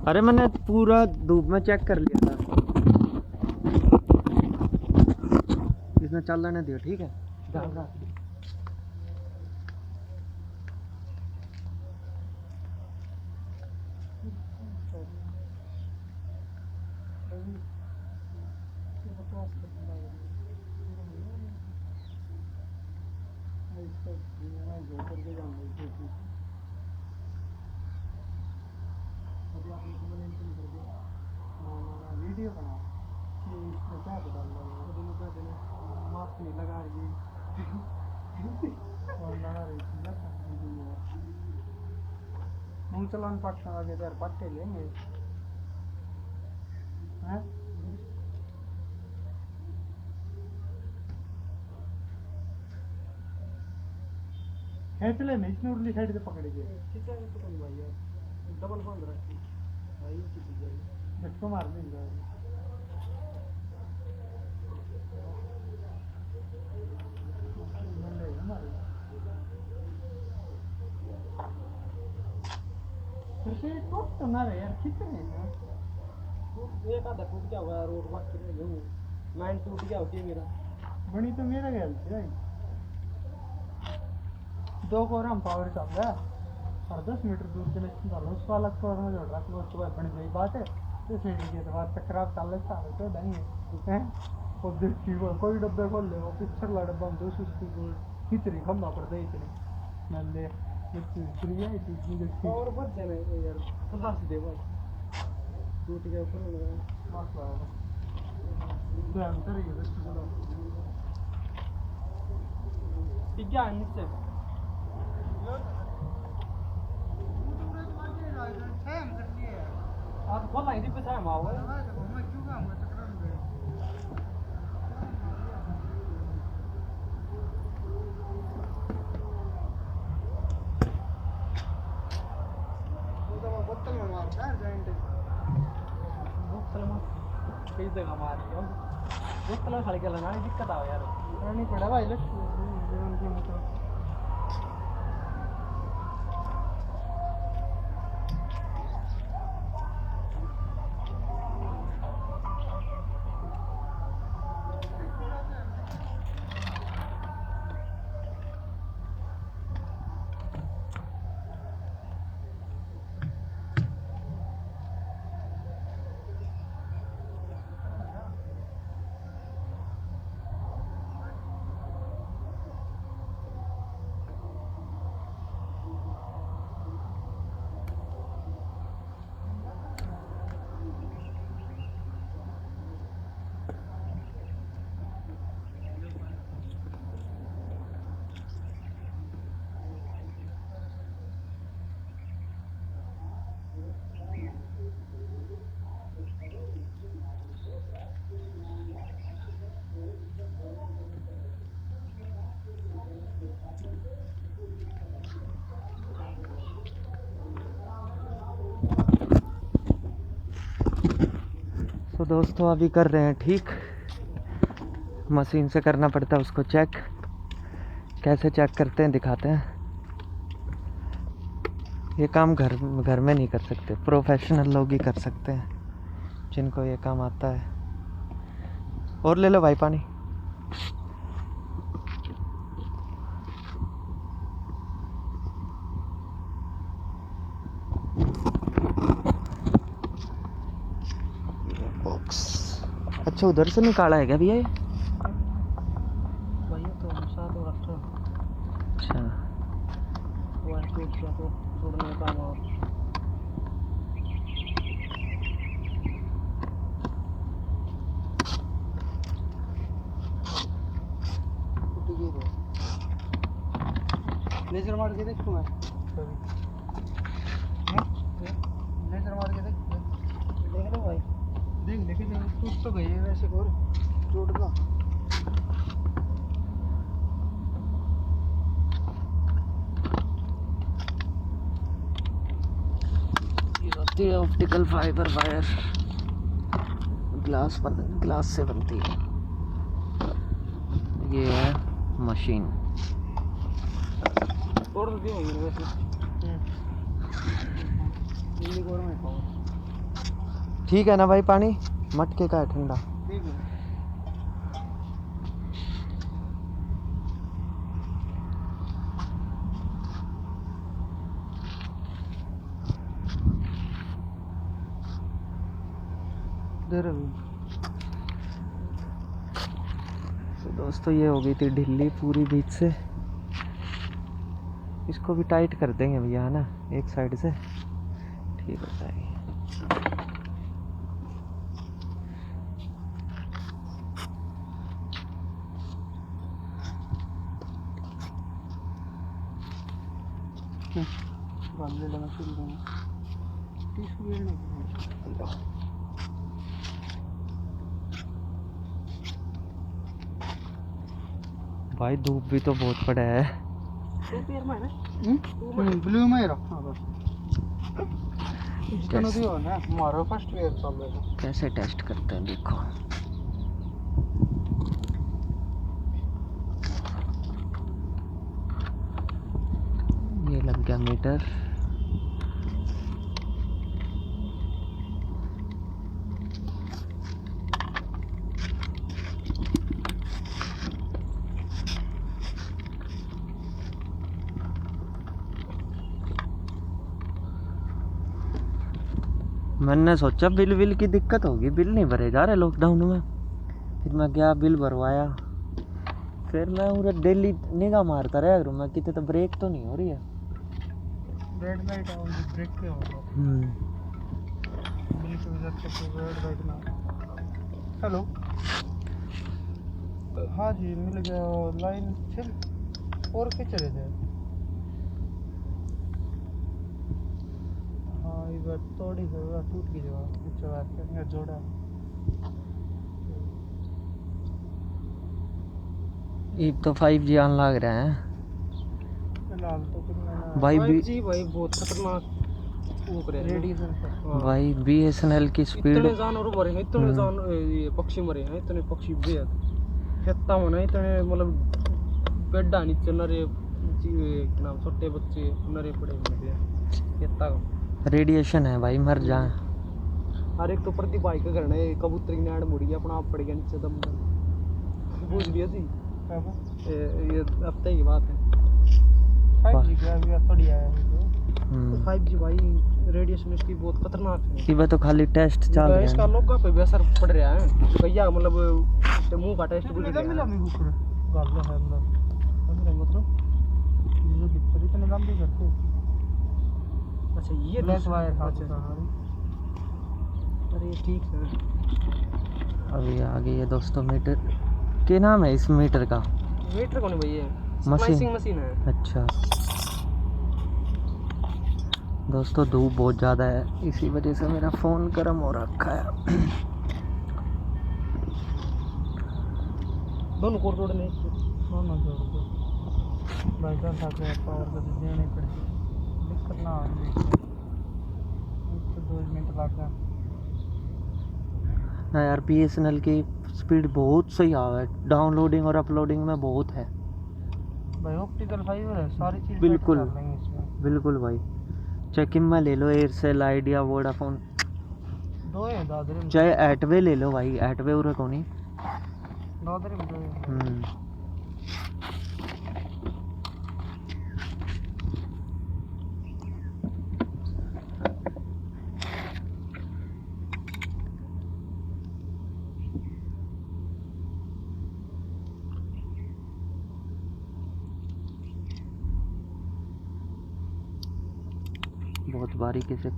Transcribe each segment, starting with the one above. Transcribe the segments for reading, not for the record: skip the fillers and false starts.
अरे मैंने पूरा धूप में चेक कर लिया था, इसने चल लेने दिया। ठीक है, ध्यान रख। वीडियो बना कि इसमें क्या बदल रहा है, मास्क नहीं लगा रही और लगा रही थी ना मुँह चलान पट्टा आगे यार पट्टे लेंगे हैं खेच ले नहीं इसने उर्ली साइड से पकड़ के कितना पकड़ भाई यार डबल बंद रखी भाई की जाए झटको मार देंगे तो ना रे यार कितने एक आधा टूट गया हुआ रोड बाकी नहीं लाइन टूट गया होती है मेरा बनी तो मेरा गया भाई दो कोर हम पावर चल रहा है और 10 मीटर दूर के लिए उसको अलग कोर में जोड़ रहा है उसको बड़ी सही बात है तो सीढ़ी के बाद चक्राव चल रहा है तो देंगे हैं और देखिए कोई डब्बे खोल ले वो पिक्चर ला डब्बा में 200 की कितनी खंभा पर दे इतनी मैं ले इतनी है इतनी देखी और बहुत जाने यार खुदा से दे भाई टूट गया ऊपर लगा मार लगा दो अंतर ही है चलो ठीक है नीचे आप खोल लाइन पे था माओ मैं क्यों काम कर चक्कर में वो तो बोतल में मारता है जॉइंट बोतल में कई जगह मार दिया बोतल में खड़ के लगाने दिक्कत आओ यार नहीं पड़ा भाई लग जीवन की मतलब तो दोस्तों अभी कर रहे हैं ठीक, मशीन से करना पड़ता है उसको चेक। कैसे चेक करते हैं दिखाते हैं। ये काम घर में नहीं कर सकते, प्रोफेशनल लोग ही कर सकते हैं जिनको ये काम आता है। और ले लो भाई पानी। अच्छा उधर से निकाला है क्या भैया ये? भैया तो साथ में रखा अच्छा वो टूट गया तो छोड़ने का काम और लेजर मार के देखूँ मैं लेजर मार के देख लो भाई देख लेकिन टूट तो गई है वैसे और टूट गया 3 ऑप्टिकल फाइबर वायर ग्लास से बनती है। ये है मशीन। और तो दियो वैसे ठीक है ना भाई, पानी मटके का है ठंडा। ठीक है। दे रहे हो। तो दोस्तों ये हो गई थी ढिल्ली पूरी बीच से। इसको भी टाइट कर देंगे भैया, है ना, एक साइड से ठीक होता है। ले लेना शुरू करना। भाई धूप भी तो बहुत पड़ा है। ब्लू में ही रखना बस। इसका नदी हो ना, हमारा फर्स्ट वेयर चल रहा है। कैसे टेस्ट करते हैं देखो। ये लग गया मीटर। मैंने सोचा बिल बिल की दिक्कत होगी, बिल नहीं भरे जा रहे लॉकडाउन में। फिर मैं गया बिल भरवाया। फिर मैं पूरा डेली निगाह मारता रहा करूँ मैं, कितने तो ब्रेक तो नहीं हो रही है। रेड लाइट ऑन ब्रेक पे होगा। बिल की वजह से रेड लाइट ना। हेलो, हाँ जी मिल गया। लाइन चल और के चले थे। हाँ ये बात थोड़ी है, टूट गई जवाब पीछे बात करने जोड़ा। एक तो 5G आन लग रहे हैं फिलहाल तो कितना भाई। 5G भाई बहुत खतरनाक ऊपर है रेडिएशन से। भाई BSNL की स्पीड इतने जानवर मरे हैं, इतने जान ये पक्षी मरे हैं, इतने पक्षी बेहद खेता होना, इतने मतलब पेड़ा नीचे नरे क्या नाम छोटे बच्चे नरे पड़े हुए हैं खेता का। रेडिएशन है भाई, मर जाए। हर एक तो प्रति भाई का करना है, कबूतर की नाड़ मुड़ी अपना आप पड़ गया नीचे दम बुझ गया थी। ये हफ्ते की बात है। 5G का भी थोड़ी आया है। 5G भाई रेडिएशन इसकी बहुत खतरनाक है। ये तो खाली टेस्ट चल रहा है, इसका लोगों पे भी असर पड़ रहा है भैया, मतलब मुंह का टेस्ट भी मिला मैं भूख रहा गाल है अंदर मतलब ये दिक्कत इतने काम भी करते। अच्छा ये ब्लैक वायर अच्छा। अरे ठीक है। अभी आ गई है दोस्तों मीटर। क्या नाम है इस मीटर का? मीटर कौन है भैया? मशीन। मशीन है। अच्छा दोस्तों धूप बहुत ज़्यादा है, इसी वजह से मेरा फ़ोन गर्म हो रखा है। दोनों को जोड़ने दोनों जोड़ दो भाई, का पावर का देने पड़े, दिक्कत ना आए। 2 मिनट लग गया ना यार। BSNL की स्पीड बहुत सही आ है, डाउनलोडिंग और अपलोडिंग में बहुत है भाई। ऑप्टिकल फाइबर है, सारी चीज़ बिल्कुल इसमें। बिल्कुल भाई। चेकिंग में ले लो, एयरसेल, आइडिया, वोडाफोन, दो है दादरे में, चाहे एटवे ले लो भाई, एटवे उरे को नहीं। दादरे में दो है। बहुत बारीकी से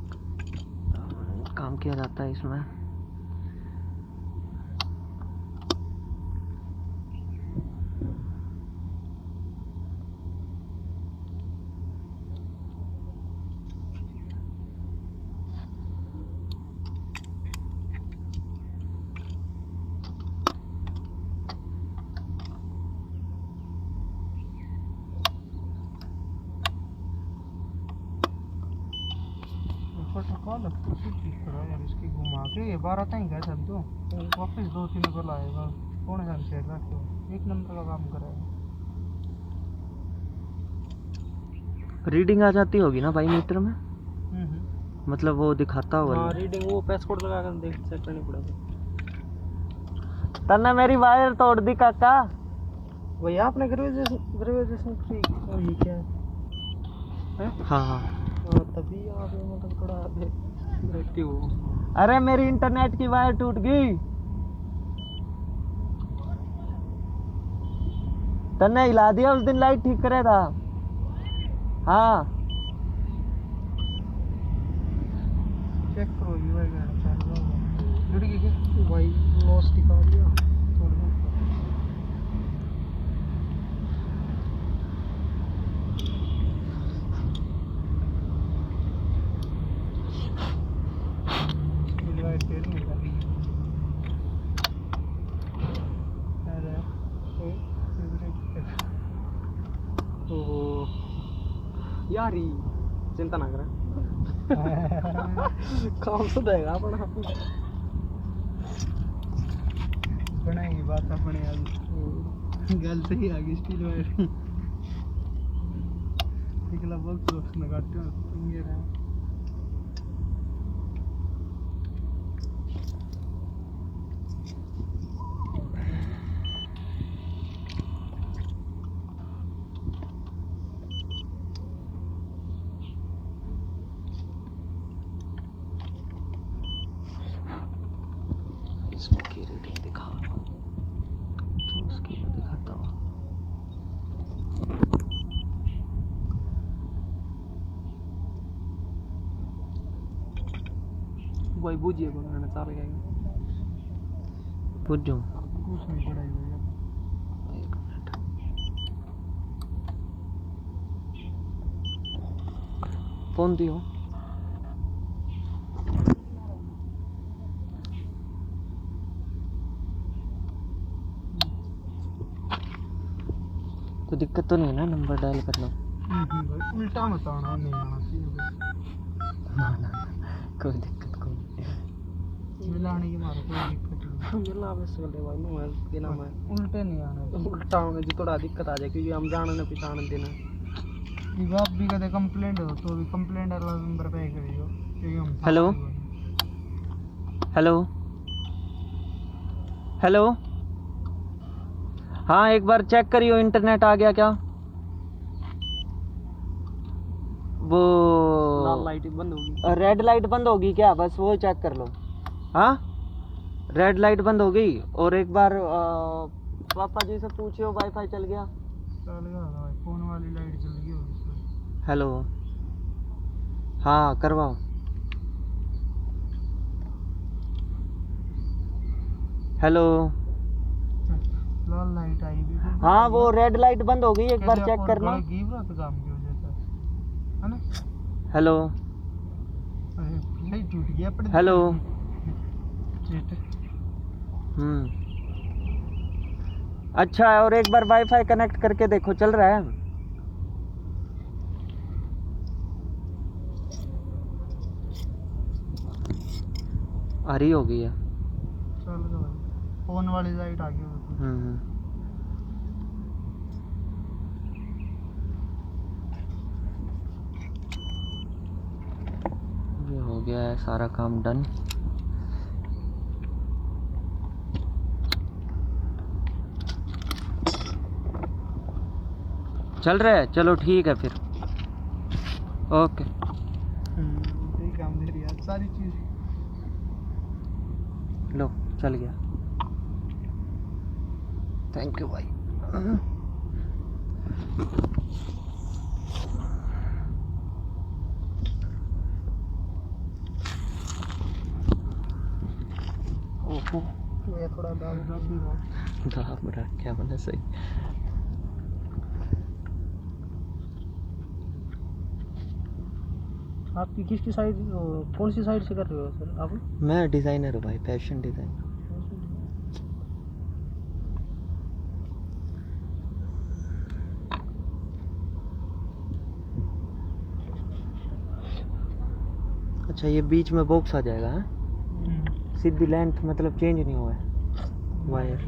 काम किया जाता है इसमें। यार इसकी घुमा के ये 12 तक गए सब तो वापस 2-3 को लाएगा। कौन है से रखो, एक नंबर का काम करेगा। रीडिंग आ जाती होगी ना भाई मीटर में? मतलब वो दिखाता होगा। हाँ रीडिंग वो पैस कोड लगा कर देख चेक करनी पड़ेगा। तन्ने मेरी वायर तोड़ दी काका। भैया आपने ग्रेजुएशन की ये क्या है? हाँ हाँ। हाँ तभी आप मतलब थोड़ा देखते हो। अरे मेरी इंटरनेट की वायर टूट गई। तन्ने हिला दिया उस दिन, लाइट ठीक करे था। हाँ चेक करो ये भाई गाड़ी चल रहा है जुड़ गई क्या भाई लॉस दिखा दिया थोड़ा मिलवाई तेल नहीं लगी अरे ओ यारी चिंता ना करें काम से देगा अपना बनाएंगे बात अपने आज गल सही आ गई स्टील वायर निकला बॉक्स में काटते हो ये रहा इसकी रीडिंग दिखा, तो उसकी दिखाता हूँ। भाई बुझिए को ना चाल गया पूछ जाऊँ। कुछ नहीं पड़ा भैया एक मिनट। फोन दियो। कोई दिक्कत तो नहीं है ना नंबर डायल करना? भाई उल्टा मत आना नहीं आना चाहिए ना ना ना, कोई दिक्कत कोई नहीं। मिलाने की मारो कोई दिक्कत नहीं मिला बस कर दे भाई नो है के नाम है उल्टे नहीं आना उल्टा होने जी थोड़ा दिक्कत आ जाए क्योंकि हम जानने पहचान देना ये बात भी कदे कंप्लेंट हो तो भी कंप्लेंट वाला नंबर पे करियो क्योंकि हम हेलो हेलो हेलो। हाँ एक बार चेक करियो इंटरनेट आ गया क्या? वो लाल लाइट बंद होगी रेड लाइट बंद होगी क्या? बस वो चेक कर लो। हाँ रेड लाइट बंद हो गई। और एक बार पापा जी से पूछियो वाईफाई चल गया। चल गया भाई फोन वाली लाइट जल गई होगी इसमें हेलो हाँ करवाओ। हेलो लाल लाइट आई भी हाँ वो रेड लाइट बंद हो गई, एक बार चेक करना। की बात काम की वजह से है ना हेलो अरे लाइट टूट गया अपने हेलो। ठीक अच्छा और एक बार वाईफाई कनेक्ट करके देखो चल रहा है। आ रही होगी है। चल गया भाई फोन वाली लाइट आ गई ये हो गया है सारा काम डन। चल रहा है चलो ठीक है फिर ओके। ठीक काम दे रही है सारी चीज लो चल गया। थैंक यू भाई। ओहो ये थोड़ा दाल भी रहा दाब रहा क्या बना सही। आपकी किसकी साइड कौन सी साइड से कर रहे हो सर आप? मैं डिज़ाइनर हूँ भाई, फैशन डिज़ाइनर। अच्छा ये बीच में बॉक्स आ जाएगा है? सीधी लेंथ मतलब चेंज नहीं हुआ है वायर?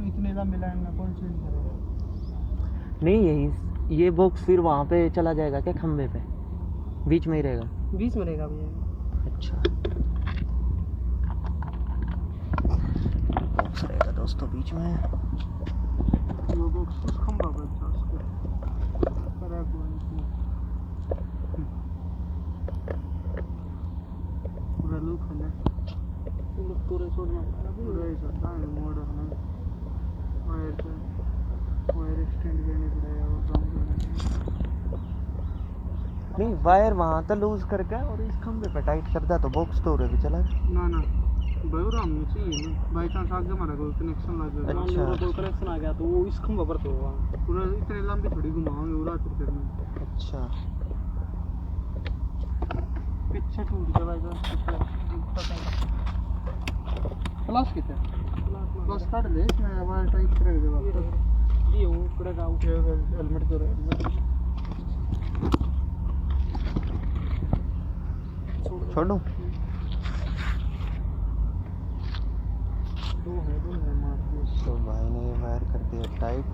इतने लंबे लाइन में कौन चेंज करेगा? नहीं यही ये बॉक्स फिर वहाँ पे चला जाएगा क्या खंबे पे? बीच में ही रहेगा? बीच में रहेगा भैया अच्छा बॉक्स रहेगा दोस्तों बीच में। वो बॉक्स उस खंभा पर था उसके करा को इसमें पूरा लुक है ना पूरे छोड़ना पूरा ही सब दाएं मोड़ है वायर एक्सटेंड करने पड़ेगा वो काम करना नहीं वायर वहाँ तो लूज करके और इस खंभे पे टाइट कर दिया तो बॉक्स तो उरे भी चला ना ना भाई वो राम चाहिए ना बाई चांस आगे हमारा कोई कनेक्शन लग गया अच्छा। कोई कनेक्शन आ गया तो वो इस खंभा पर तो होगा पूरा इतनी लंबी थोड़ी घुमाओगे वो रात करना अच्छा पीछे टूट गया भाई प्लस कितने प्लस काट दे इसमें वायर टाइट कर देगा ये वो करेगा उठेगा हेलमेट तो रहेगा छोड़ो दो है मार दिया तो भाई ने ये वायर कर दिया टाइट।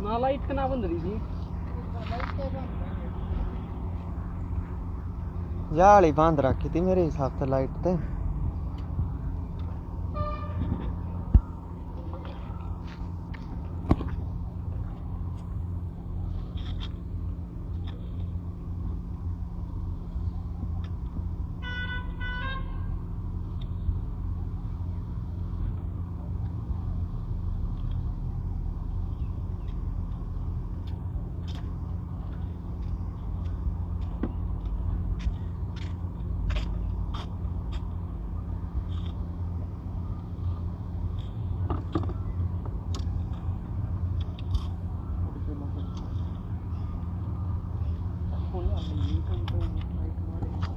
ना लाइट का ना बंद रही थी जाली बांध रखी थी मेरे हिसाब से लाइट ते।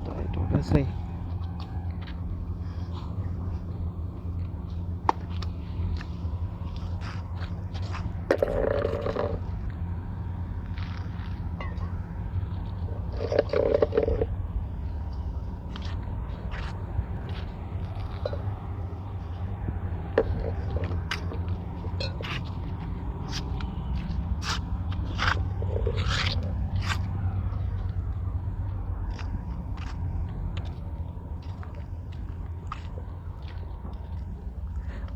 टाइट हो गया सही।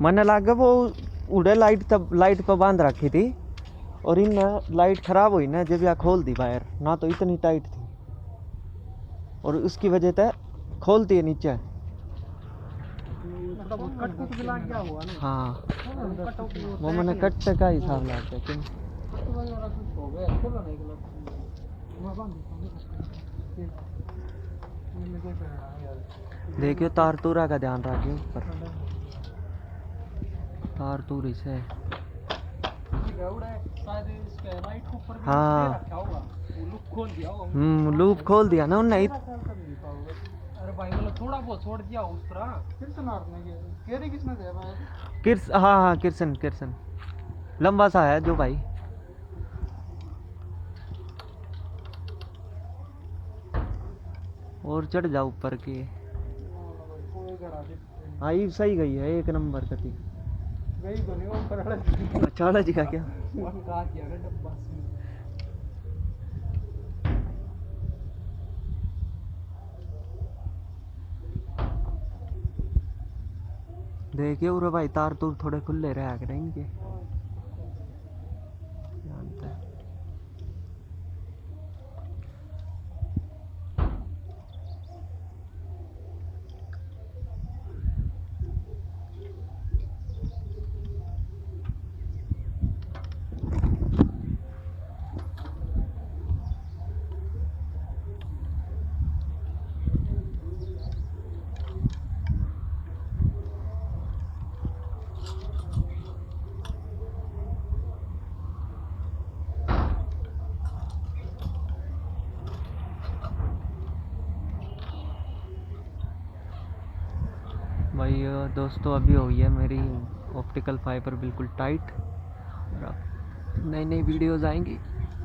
मैंने लगा वो उड़े लाइट तब लाइट पर बांध रखी थी और इन लाइट खराब हुई ना जब या खोल दी वायर ना तो इतनी टाइट थी और उसकी वजह से खोलती है नीचे। कट कुछ भी लग गया हुआ ना हाँ वो वो मैंने कट का हिसाब लगा दिया कि हो गया खोला नहीं गलत मैं बंद देखियो तार तूरा का ध्यान रखियो ऊपर तार तूरी से। हाँ लूप खोल दिया ना उनने अरे भाई मतलब थोड़ा बहुत छोड़ दिया उस तरह फिर से मारने के केरी किसने दिया भाई किर्स हाँ हाँ किर्सन किर्सन लंबा सा है जो भाई। और चढ़ जाओ ऊपर के। हाँ ये सही गई है एक नंबर का थी गई तो नहीं ऊपर चाड़ा जी का क्या कहा किया डब्बा देखिए उरे भाई तार तूर थोड़े खुले रहा करें इनके जानते हैं। भाई दोस्तों अभी हुई है मेरी ऑप्टिकल फाइबर बिल्कुल टाइट और अब नई नई वीडियोज़ आएंगी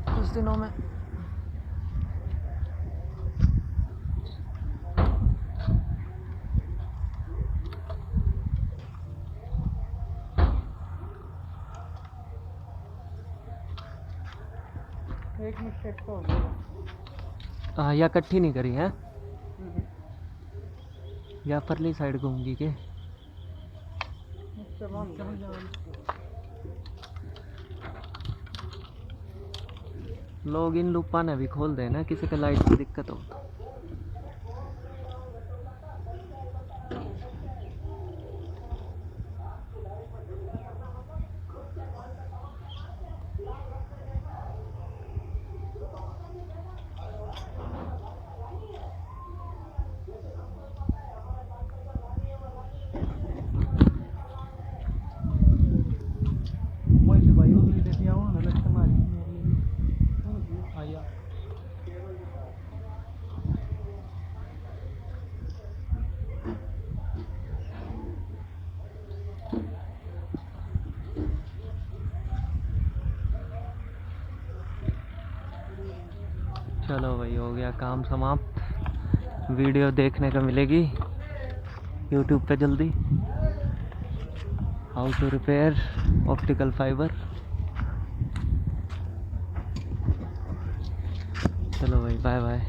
कुछ दिनों में। एक मिस्टेक तो हो गई। हाँ, या इकट्ठी नहीं करी है, या परली साइड घूमगी के। उससे बांध लोग इन लूपा ने भी खोल देना, किसी के लाइट की दिक्कत हो तो। वही भाई उगली देती आऊँ ना लगता मारी आया। चलो भाई, हो गया काम समाप्त। वीडियो देखने को मिलेगी यूट्यूब पे जल्दी, how to repair optical fibre. चलो भाई, बाय बाय।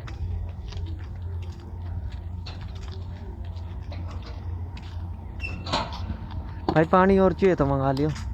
भाई पानी और चाहिए तो मंगा लियो।